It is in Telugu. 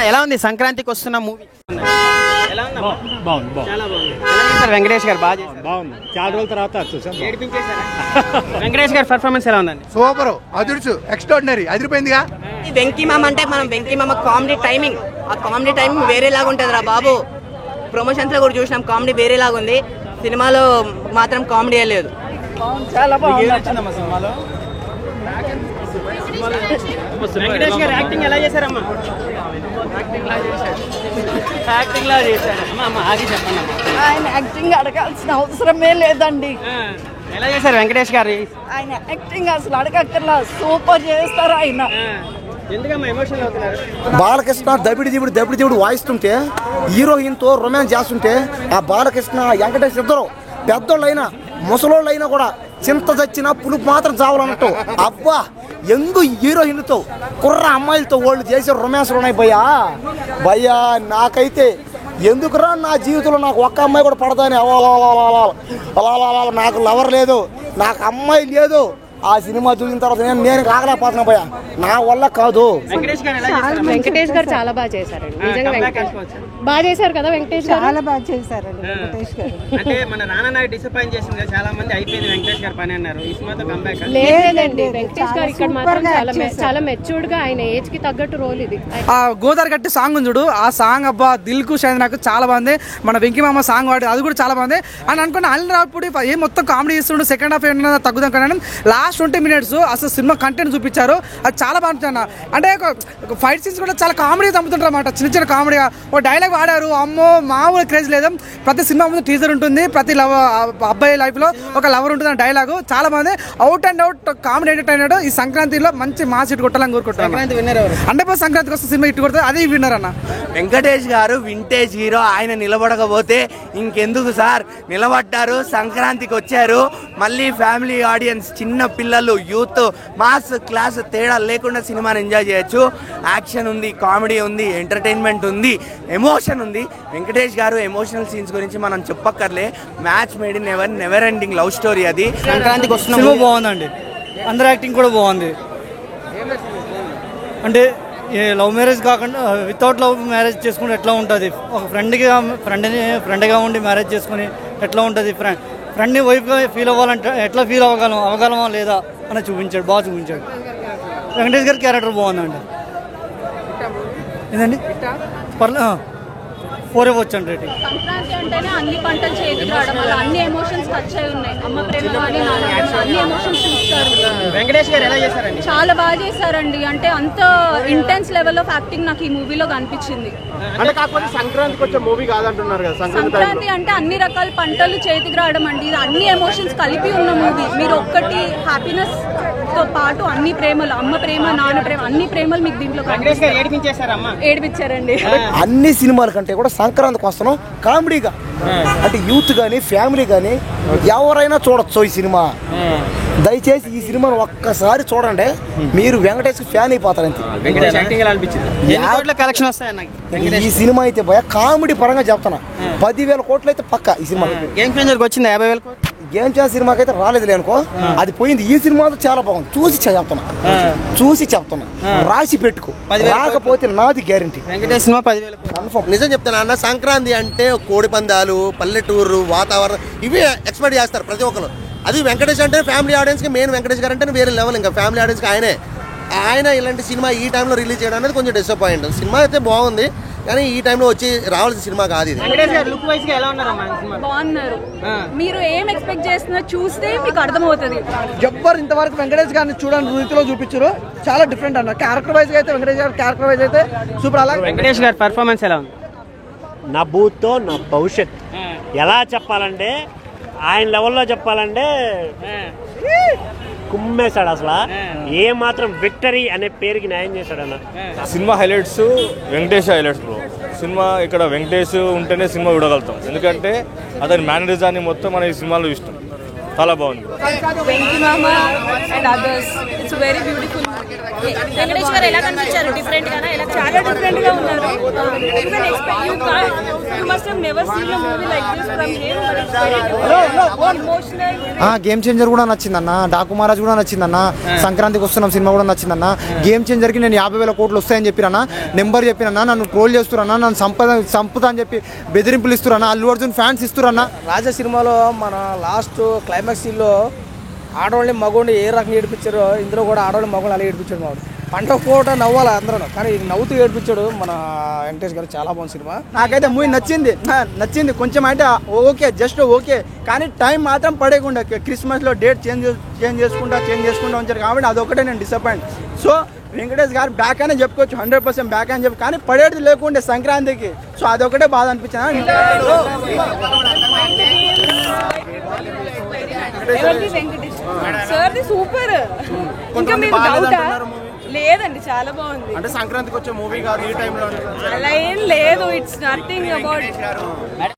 ఎలా ఉంది సంక్రాంతికి వస్తున్న మూవీ? బాగుంది. వెంకటేష్ గారు బాగా బాగుంది. చాలా రోజుల తర్వాత చూసాం. వెంకటేష్ గారి పర్ఫార్మెన్స్ ఎలా ఉందండి? సూపర్, అదుర్సు, ఎక్స్ట్రాడినరీ, అదిరిపోయిందిగా. వెంకీ మామ అంటే మనం వెంకీ మామ కామెడీ టైమింగ్, ఆ కామెడీ టైమింగ్ వేరేలాగా ఉంటుంది రా బాబు. ప్రమోషన్స్ లో కూడా చూసినాం, కామెడీ వేరేలాగా ఉంది. సినిమాలో మాత్రం కామెడీ లేదు. చాలా బాగుంది. వెంకటేష్ గారు యాక్టింగ్ ఎలా చేశారమ్మా? యాక్టింగ్ లా చేశారమ్మా. ఆగి చెప్పండి. ఆయన యాక్టింగ్ అడగాల్సిన అవసరమే లేదండి. ఎలా చేశారు వెంకటేష్ గారు? ఆయన యాక్టింగ్ అసలు అడగక్కర్లా, సూపర్ చేస్తారు ఆయన. ఎందుకమ్మా ఎమోషనల్ అవుతున్నారు? బాలకృష్ణ దబిడి వాయిస్తుంటే హీరోయిన్తో రొమాన్స్ చేస్తుంటే ఆ బాలకృష్ణ వెంకటేష్ ఇద్దరు పెద్దోళ్ళైనా ముసలోళ్ళైనా కూడా చింత చచ్చినా పులుపు మాత్రం చావాలన్నట్టు అబ్బా ఎందు హీరోయిన్తో కుర్ర అమ్మాయిలతో వాళ్ళు చేసే రొమాన్స్లు ఉన్నాయి భయ్యా నాకైతే ఎందుకురా నా జీవితంలో నాకు ఒక్క అమ్మాయి కూడా పడతాని అలా నాకు లవర్ లేదు, నాకు అమ్మాయి లేదు. ఆ సినిమా చూసిన తర్వాత నేను కాగలేకపోతున్నా భయ్యా, నా వల్ల కాదు. వెంకటేష్ గారు చాలా బాగా చేశారండి, నిజంగా బాగా చేశారు కదా వెంకటేష్ గారు, చాలా బాగా చేశారండి వెంకటేష్ గారు. అంటే మన నాన్న డిసప్పాయింట్ చేసింది, చాలా మంది అయిపోయింది వెంకటేష్ గారు పని అన్నారు. ఈ సినిమాతో కంబ్యాక్ లేదండి. వెంకటేష్ గారు ఇక్కడ మాత్రం చాలా మెచ్యూర్డ్ గా ఆయన ఏజ్ కి తగ్గట్టు రోల్ ఇది. ఆ గోదావరి గట్టి సాంగ్ ఉంది చూడు, ఆ సాంగ్ అబ్బా దిల్ కు షైన్ నాకు చాలా బాగుంది. మన వెంకీ మామ సాంగ్ వాడి అది కూడా చాలా బాగుంది అని అనుకున్న. అనిల్ రావుపూడి ఏం మొత్తం కామెడీ చేస్తుండే, సెకండ్ హాఫ్ ఏమన్నా తగ్గుదాం కానీ లాస్ట్ 20 minutes అసలు సినిమా కంటెంట్ చూపించారు, అది చాలా బాగుంటుంది. అంటే ఫైట్ సీన్స్ కూడా చాలా కామెడీ చంపుతుంటారు అన్నమాట, చిన్న కామెడీగా. ఓ డైలాగ్ వాడారు, అమ్మో మామూలు క్రేజ్ లేదు. ప్రతి సినిమా ముందు టీజర్ ఉంటుంది, ప్రతి అబ్బాయి లైఫ్ లో ఒక లవర్ ఉంటుంది. డైలాగ్ చాలా బాగుంది, out and out comedy entertainer. ఈ సంక్రాంతిలో మంచి మాస్ ఇటు కొట్టాలని కోరుకుంటున్నాను. అంటే సంక్రాంతికి వస్తే సినిమా ఇటు కొడితే అదే విన్నర్ అన్న. వెంకటేష్ గారు వింటేజ్ హీరో, ఆయన నిలబడకపోతే ఇంకెందుకు సార్, నిలబడ్డారు, సంక్రాంతికి వచ్చారు. మళ్ళీ ఫ్యామిలీ ఆడియన్స్, చిన్న పిల్లలు, యూత్, మాస్ క్లాస్ తేడా లేకుండా సినిమాని ఎంజాయ్ చేయొచ్చు. యాక్షన్ ఉంది, కామెడీ ఉంది, ఎంటర్టైన్మెంట్ ఉంది, ఎమోషన్ ఉంది. వెంకటేష్ గారు ఎమోషనల్ సీన్స్ గురించి మనం చెప్పక్కర్లే. Match made in never ending love story అది. సంక్రాంతికి వస్తున్న సినిమా బాగుందండి, అందరు యాక్టింగ్ కూడా బాగుంది. అంటే లవ్ మ్యారేజ్ కాకుండా వితౌట్ లవ్ మ్యారేజ్ చేసుకుంటే ఎట్లా ఉంటుంది, ఒక ఫ్రెండ్గా ఉండి మ్యారేజ్ చేసుకుని ఎట్లా ఉంటుంది, ఫ్రెండ్ని వైఫ్గా ఫీల్ అవ్వాలంటే ఎట్లా ఫీల్ అవ్వగలమా లేదా అని చూపించాడు, బాగా చూపించాడు. వెంకటేష్ గారి క్యారెక్టర్ బాగుందండి. ఏంటండి 4 ఇవ్వచ్చండి రేటింగ్. సంక్రాంతి అంటేనే అన్ని పంటలు చేతికి రావడం వల్ల అన్ని ఎమోషన్స్ టచ్ అయి ఉన్నాయి. అమ్మ ప్రేమ కానీ నాన్న ప్రేమ, అన్ని ఎమోషన్స్ చూస్తారు. వెంకటేష్ గారు ఎలా చేశారండి? చాలా బాగా చేశారండి. అంటే అంత ఇంటెన్స్ లెవెల్ ఆఫ్ యాక్టింగ్ నాకు ఈ మూవీలో కనిపించింది. అంటే కాకపోతే సంక్రాంతికి వచ్చే మూవీ కాదంటున్నారు కదా. సంక్రాంతి అంటే అన్ని రకాల పంటలు చేతికి రావడం అండి, ఇది అన్ని ఎమోషన్స్ కలిపి ఉన్న మూవీ. మీరు ఒక్కటి హ్యాపీనెస్ తో పాటు అన్ని ప్రేమలు, అమ్మ ప్రేమ నాన్న ప్రేమ, అన్ని ప్రేమలు మీకు దీంట్లో ఏడిపించారండి. అన్ని సినిమాల కంటే కూడా సంక్రాంతికి వస్తున్నాం కామెడీగా, అంటే యూత్ కానీ ఫ్యామిలీ కానీ ఎవరైనా చూడొచ్చు ఈ సినిమా. దయచేసి ఈ సినిమాను ఒక్కసారి చూడండి, మీరు వెంకటేష్ ఫ్యాన్ అయిపోతారు. అంతే. ఈ సినిమా అయితే భయ కామెడీ పరంగా చెప్తున్నా, 10,000 కోట్లు అయితే పక్క ఈ సినిమా. గేమ్ చేంజర్కి వచ్చింది 50,000 కోట్లు. గేమ్ చేంజర్ సినిమాకి అయితే రాలేదు అనుకో, అది పోయింది. ఈ సినిమా చాలా బాగుంది, చూసి చెప్తున్నా రాసి పెట్టుకో, రాకపోతే నాది గ్యారంటీ. Venkatesh cinema 10,000 confirm. నిజం చెప్తాను అన్న, సంక్రాంతి అంటే కోడి పందాలు, పల్లెటూరు వాతావరణం, ఇవే ఎక్స్పెక్ట్ చేస్తారు ప్రతి ఒక్కరు. అది వెంకటేష్ అంటే ఫ్యామిలీ ఆడియన్స్కి మెయిన్. వెంకటేష్ గారు అంటే వేరే లెవెల్. ఇంకా ఫ్యామిలీ ఆడియన్స్కి ఆయన ఇలాంటి సినిమా ఈ టైంలో రిలీజ్ చేయడం అనేది కొంచెం డిసప్పాయింట్. సినిమా అయితే బాగుంది కానీ ఈ టైంలో వచ్చి రావాల్సిన సినిమా కాదు ఇది. బాగున్నారు, మీరు ఏం ఎక్స్పెక్ట్ చేస్తున్నారు చూస్తే మీకు అర్థమవుతుంది. జబ్బర్ ఇంతవరకు వెంకటేష్ గారిని చూడని రీతిలో చూపించారు, చాలా డిఫరెంట్ అన్న. క్యారెక్టర్ వైజ్ అయితే వెంకటేష్ గారి క్యారెక్టర్ వైజ్ అయితే సూపర్. అలాగే వెంకటేష్ గారి పర్ఫార్మెన్స్ ఎలా ఉంది? నా భూతో నా భవిష్యత్ ఎలా చెప్పాలంటే, ఆయన లెవెల్లో చెప్పాలంటే కుమ్మేశాడు అసలు. ఏ మాత్రం విక్టరీ అనే పేరుకి న్యాయం చేశాడు అన్న. Cinema highlights Venkatesh highlights bro. Cinema ఇక్కడ వెంకటేష్ ఉంటేనే సినిమా చూడగలుగుతాం, ఎందుకంటే అతని మేనరిజాన్ని మొత్తం మన ఈ సినిమాలో ఇష్టం. చాలా బాగుంది. వెంకీ మామ and others, it's very beautiful. Venkatesh గారు ఎలా కనిపించారు? డిఫరెంట్ గానా? ఎలా? చాలా డిఫరెంట్ గా ఉన్నారు. గేమ్ చేంజర్ కూడా నచ్చిందన్న, డాకు మహారాజ్ కూడా నచ్చిందన్న, సంక్రాంతికి వస్తున్నాం సినిమా కూడా నచ్చిందన్న. గేమ్ చేంజర్కి నేను 50,000 కోట్లు వస్తాయని చెప్పిరన్నా, నెంబర్ చెప్పిరన్నా, నన్ను ట్రోల్ చేస్తురన్నా, నన్ను సంపద అని చెప్పి బెదిరింపులు ఇస్తురన్నా, అల్లు అర్జున్ ఫ్యాన్స్ ఇస్తురన్నా. రాజా సినిమాలో మన లాస్ట్ క్లైమాక్స్ సీన్లో ఆడవాళ్ళని మగవాడిని ఏ రకంగా ఏడిపించారో ఇందులో కూడా ఆడవాళ్ళని మగవాళ్ళు అలా ఏడిపించాడు. మావాడు పంట పూట నవ్వాలి అందరూ, కానీ నవ్వుతూ ఏడిపించాడు మన వెంకటేష్ గారు. చాలా బాగుంది సినిమా. నాకైతే మూవీ నచ్చింది కొంచెం అంటే ఓకే, జస్ట్ ఓకే, కానీ టైం మాత్రం పడేయకుండా క్రిస్మస్లో డేట్ చేంజ్ చేసుకుంటా ఉంచారు కాబట్టి అదొకటే నేను డిసప్పాయింట్. సో వెంకటేష్ గారు బ్యాక్ అనే చెప్పుకోవచ్చు, 100% బ్యాక్ అని చెప్పి, కానీ పడేది లేకుండే సంక్రాంతికి. సో అదొకటే బాధ అనిపించింది. Sir super. ఇంకా మీకు డౌటా? లేదండి, చాలా బాగుంది. అంటే సంక్రాంతికి వచ్చే మూవీ కాదు ఈ టైంలో అలా ఏం లేదు. It's nothing about